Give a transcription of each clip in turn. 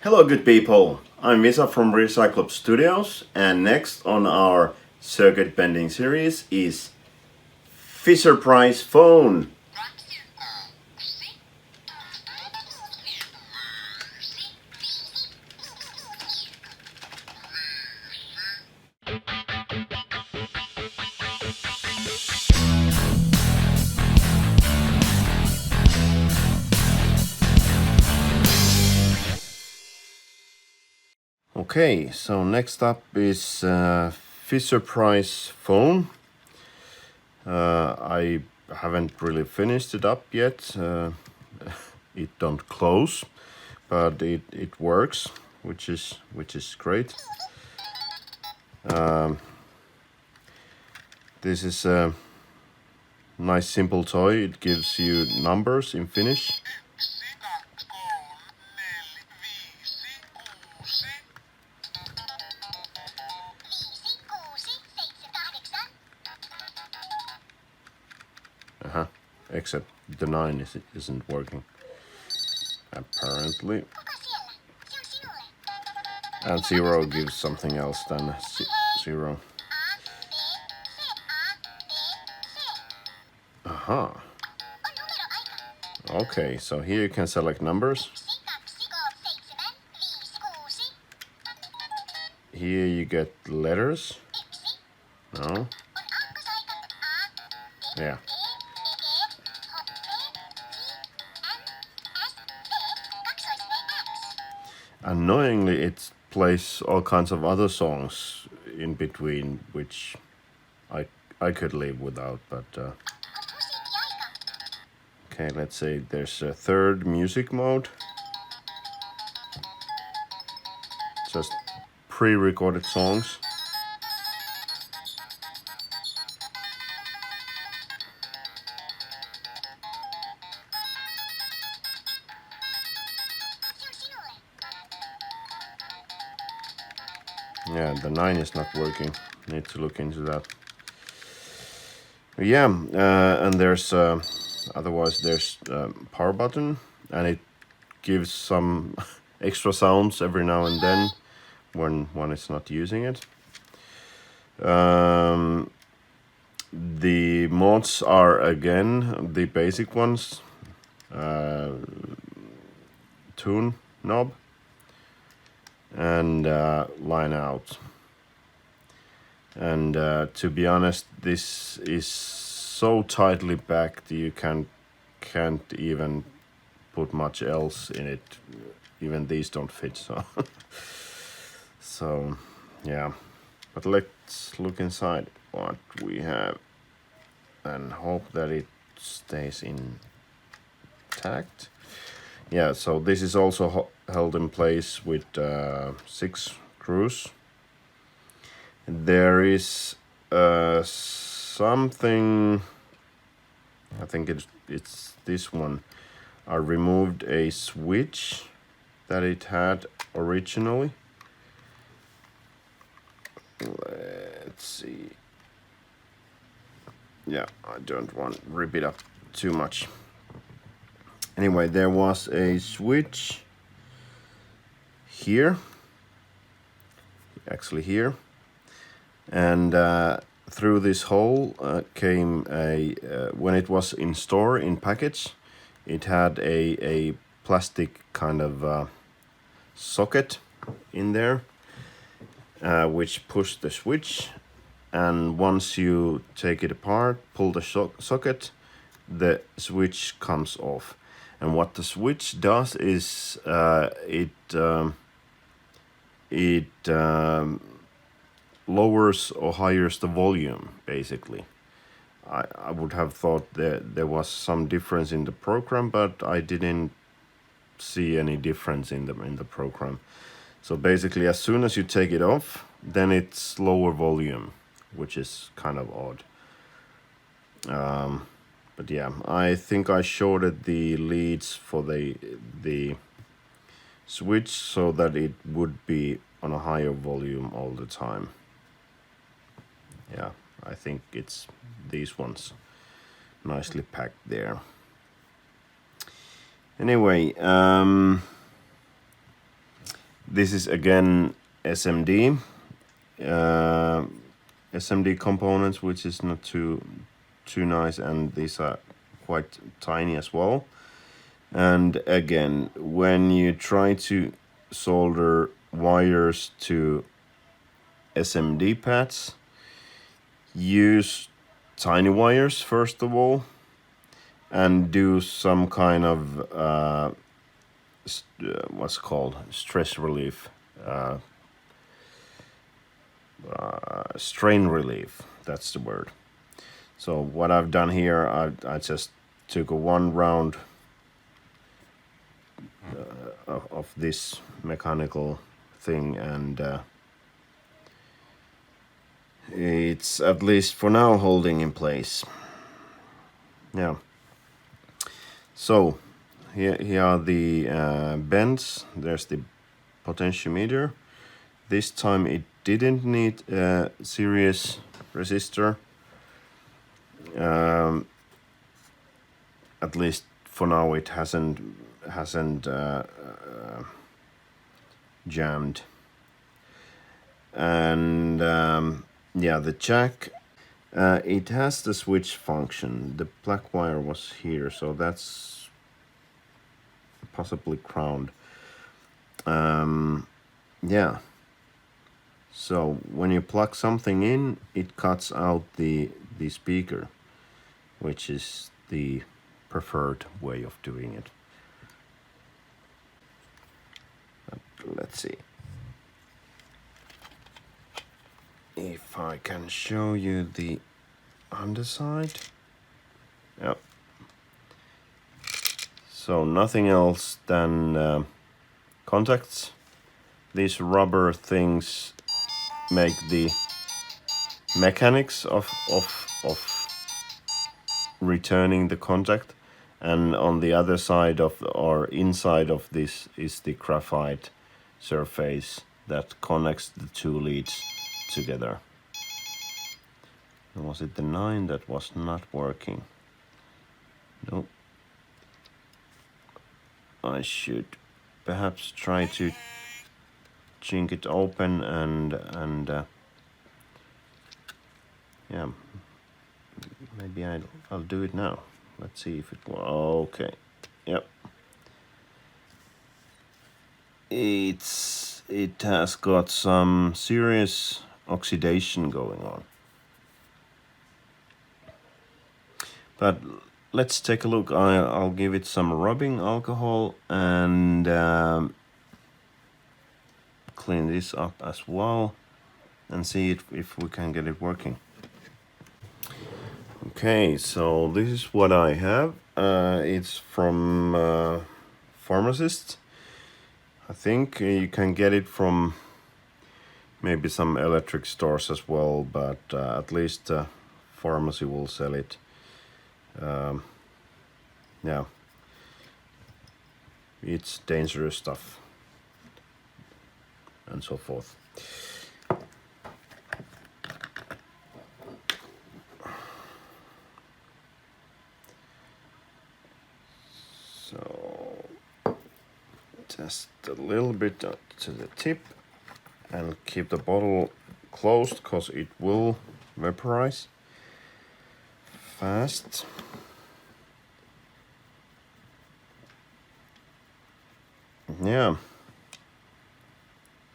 Hello, good people. I'm Visa from Recyclub Studios, and next on our circuit bending series is FisherPrice phone. Okay, so next up is FisherPrice phone. I haven't really finished it up yet. It don't close, but it works, which is great. This is a nice simple toy. It gives you numbers in Finnish. Except the 9 isn't working, apparently. And 0 gives something else than 0. Aha. Okay, so here you can select numbers. Here you get letters. No. Yeah. Annoyingly, it plays all kinds of other songs in between, which I could live without, but okay, let's say there's a third music mode. Just pre-recorded songs. Yeah, the 9 is not working. Need to look into that. Yeah, and there's otherwise there's power button, and it gives some extra sounds every now and then when one is not using it. The mods are again the basic ones. Tune knob and line out. And to be honest, this is so tightly packed you can't even put much else in it. Even these don't fit, so so yeah. But let's look inside what we have and hope that it stays intact. Yeah, so this is also held in place with 6 screws. There is something, I think it's this one. I removed a switch that it had originally. Let's see. Yeah, I don't want to rip it up too much. Anyway, there was a switch here, actually here, and through this hole came a when it was in store in package, it had a plastic kind of socket in there, which pushed the switch, and once you take it apart, pull the socket, the switch comes off. And what the switch does is it lowers or higher the volume, basically. I would have thought that there was some difference in the program, but I didn't see any difference in the program. So basically, as soon as you take it off, then it's lower volume, which is kind of odd. But yeah, I think I shorted the leads for the switch so that it would be on a higher volume all the time. Yeah, I think it's these ones nicely packed there. Anyway, This is again SMD. SMD components, which is not too nice, and these are quite tiny as well. And again, when you try to solder wires to SMD pads, use tiny wires first of all, and do some kind of what's called stress relief, strain relief. That's the word. So what I've done here, I just took a one round of this mechanical thing, and it's at least for now holding in place. Yeah. So here are the bends. There's the potentiometer. This time it didn't need a series resistor. At least for now it hasn't jammed. And yeah, the jack, it has the switch function. The black wire was here, so that's possibly crowned. Yeah. So when you plug something in, it cuts out the speaker, which is the preferred way of doing it. But let's see if I can show you the underside. Yep. So nothing else than contacts. These rubber things make the mechanics of returning the contact, and on the other side of or inside of this is the graphite surface that connects the two leads together. Was it the 9 that was not working? Nope. I should perhaps try to chink it open and yeah, maybe I'll do it now. Let's see if it will. Okay. Yep. It has got some serious oxidation going on. But let's take a look. I'll give it some rubbing alcohol and clean this up as well and see if we can get it working. Okay, so this is what I have. It's from pharmacist. I think you can get it from maybe some electric stores as well, but at least pharmacy will sell it. Yeah, it's dangerous stuff and so forth. So just a little bit to the tip and keep the bottle closed because it will vaporize fast. Yeah,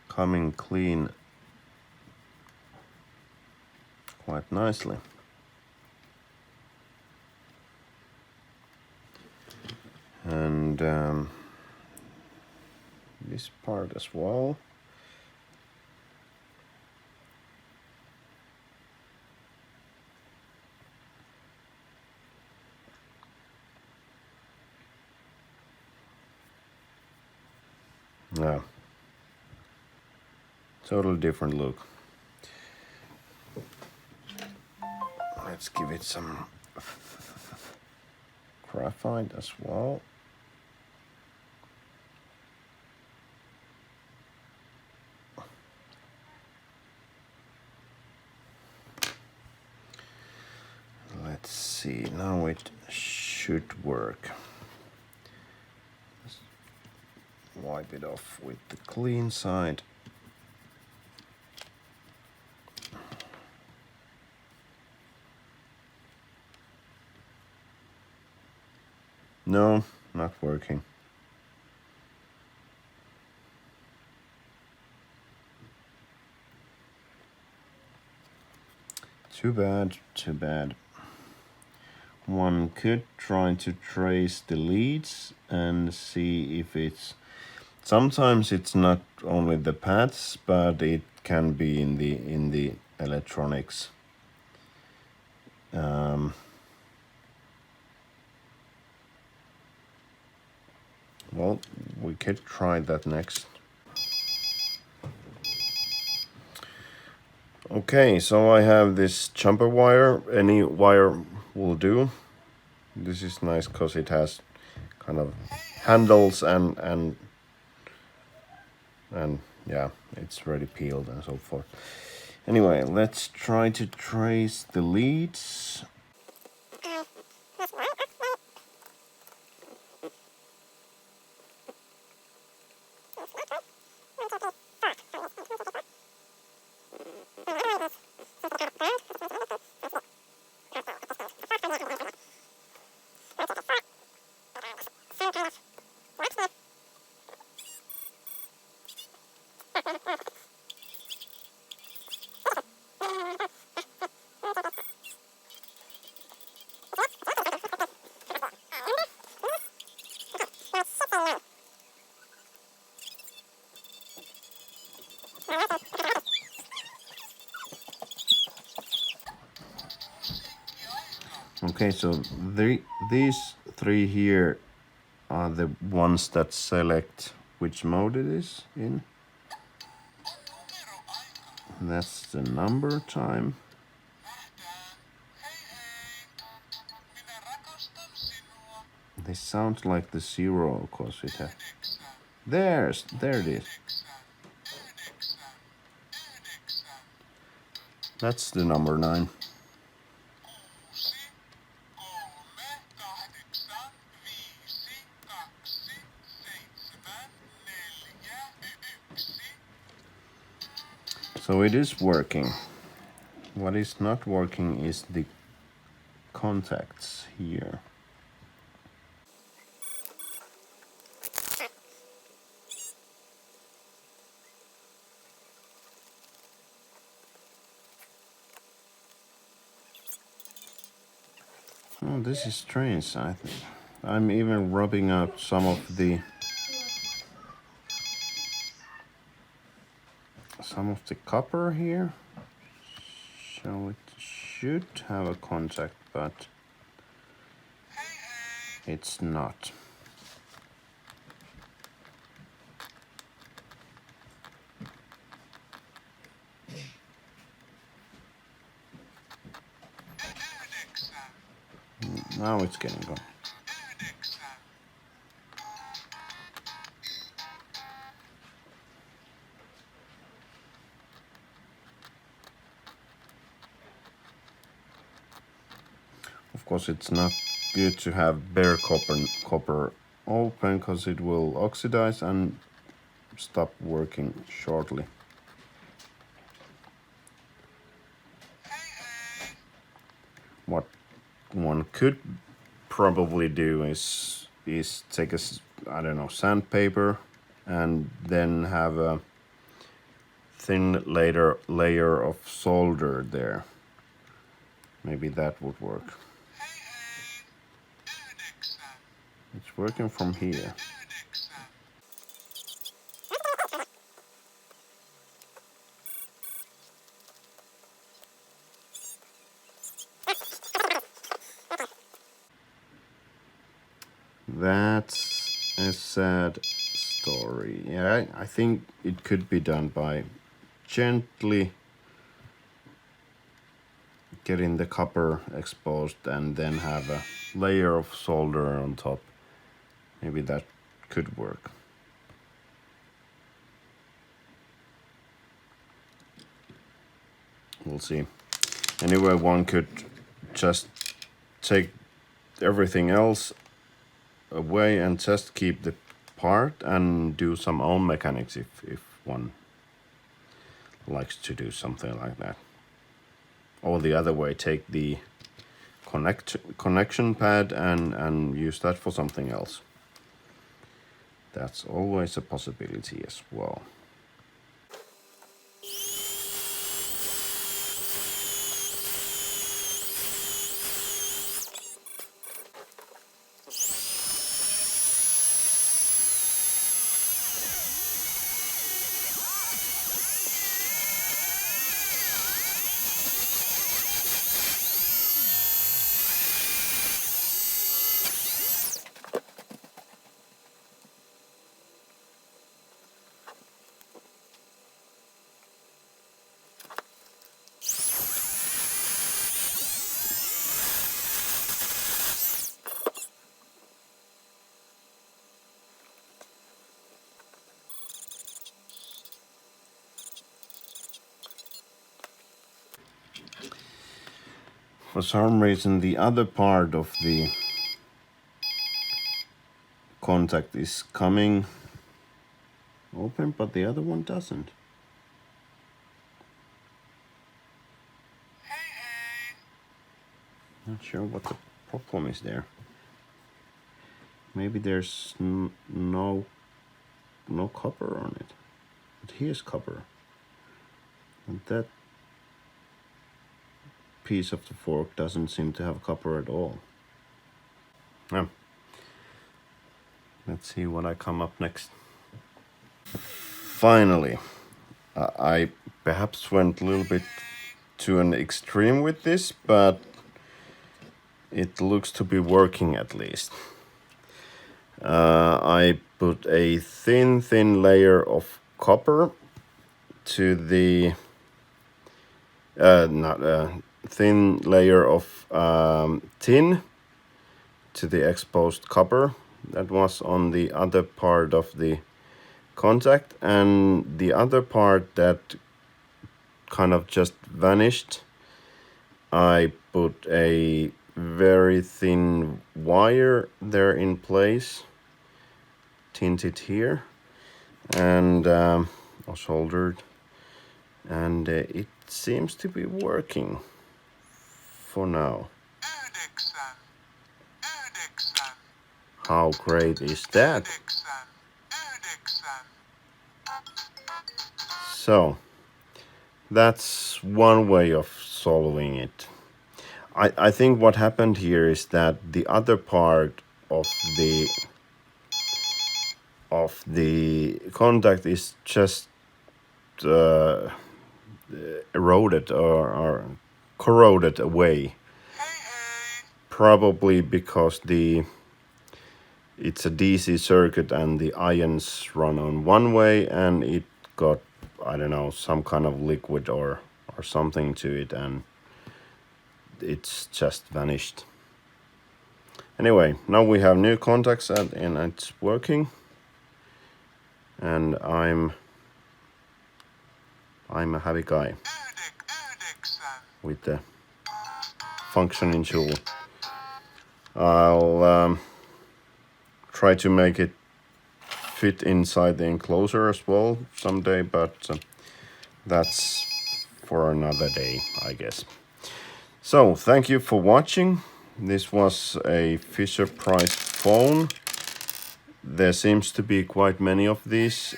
coming clean quite nicely. And this part as well. Yeah, totally different look. Let's give it some graphite as well. Let's see, now it should work. wipe it off with the clean side. No, not working. Too bad, too bad. One could try to trace the leads and see if it's... Sometimes it's not only the pads, but it can be in the electronics. Well, we could try that next. Okay, so I have this jumper wire. Any wire will do. This is nice because it has kind of handles and yeah, it's already peeled and so forth. Anyway, let's try to trace the leads. Okay, so these three here are the ones that select which mode it is in. That's the number time. This sounds like the 0, of course it has. There it is. That's the number 9. So it is working. What is not working is the contacts here. Oh, this is strange, I think. I'm even rubbing out some of the copper here. So it should have a contact, but it's not. Now it's getting going. Of course, it's not good to have bare copper open because it will oxidize and stop working shortly. What one could probably do is take a, I don't know, sandpaper and then have a thin layer of solder there. Maybe that would work. It's working from here. That's a sad story. Yeah, I think it could be done by gently getting the copper exposed and then have a layer of solder on top. Maybe that could work. We'll see. Anyway, one could just take everything else away and just keep the apart and do some own mechanics if one likes to do something like that. Or the other way, take the connection pad and use that for something else. That's always a possibility as well. For some reason, the other part of the contact is coming open, but the other one doesn't. Not sure what the problem is there. Maybe there's no copper on it. But here's copper. And that piece of the fork doesn't seem to have copper at all. Yeah. Let's see what I come up next. Finally, I perhaps went a little bit to an extreme with this, but it looks to be working at least. I put a thin layer of copper to the thin layer of tin to the exposed copper that was on the other part of the contact, and the other part that kind of just vanished, I put a very thin wire there in place, tinted here, and or soldered, and it seems to be working for now. How great is that? So that's one way of solving it. I think what happened here is that the other part of the contact is just eroded or corroded away. Probably because it's a DC circuit and the ions run on one way, and it got, I don't know, some kind of liquid or something to it, and it's just vanished. Anyway, now we have new contacts and it's working, and I'm a happy guy with the functioning tool. I'll try to make it fit inside the enclosure as well someday, but that's for another day, I guess. So thank you for watching. This was a FisherPrice phone. There seems to be quite many of these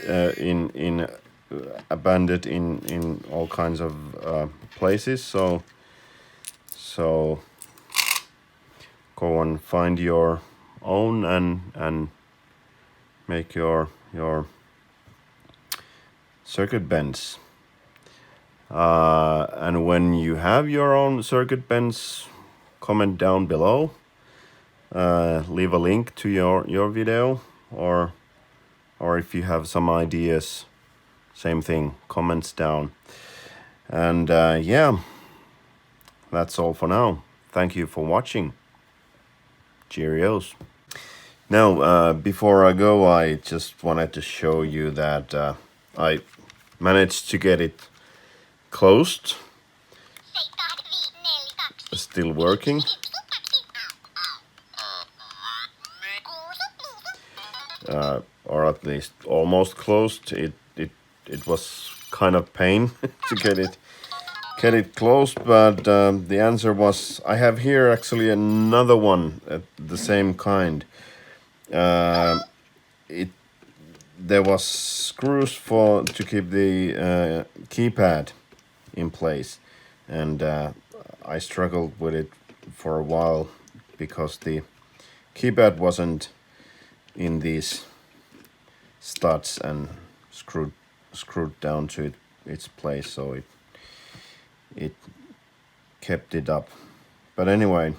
abandoned in all kinds of places. So go and find your own and make your circuit bends. And when you have your own circuit bends, comment down below. Leave a link to your video, or if you have some ideas, same thing, comments down. And yeah, that's all for now. Thank you for watching. Cheerios. Now, before I go, I just wanted to show you that I managed to get it closed. Still working. or at least almost closed. It was kind of pain to get it closed, but the answer was, I have here actually another one, the same kind. It There was screws for to keep the keypad in place, and I struggled with it for a while because the keypad wasn't in these studs and screwed down to its place, so it kept it up. But anyway,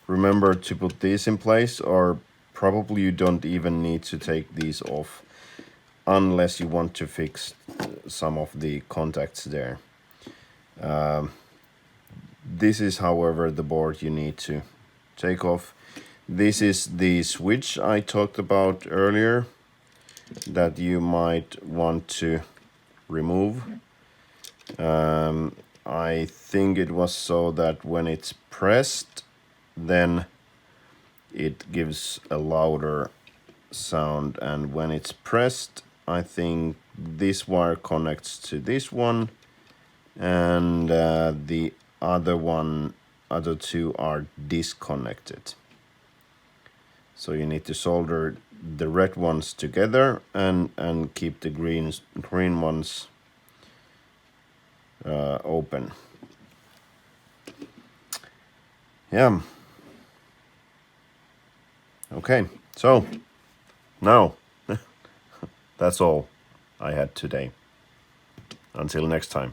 remember to put these in place, or probably you don't even need to take these off unless you want to fix some of the contacts there. This is, however, the board you need to take off. This is the switch I talked about earlier that you might want to remove. I think it was so that when it's pressed, then it gives a louder sound, and when it's pressed, I think this wire connects to this one, and the other two are disconnected. So you need to solder the red ones together and keep the green ones open. Yeah. Okay, so now that's all I had today. Until next time.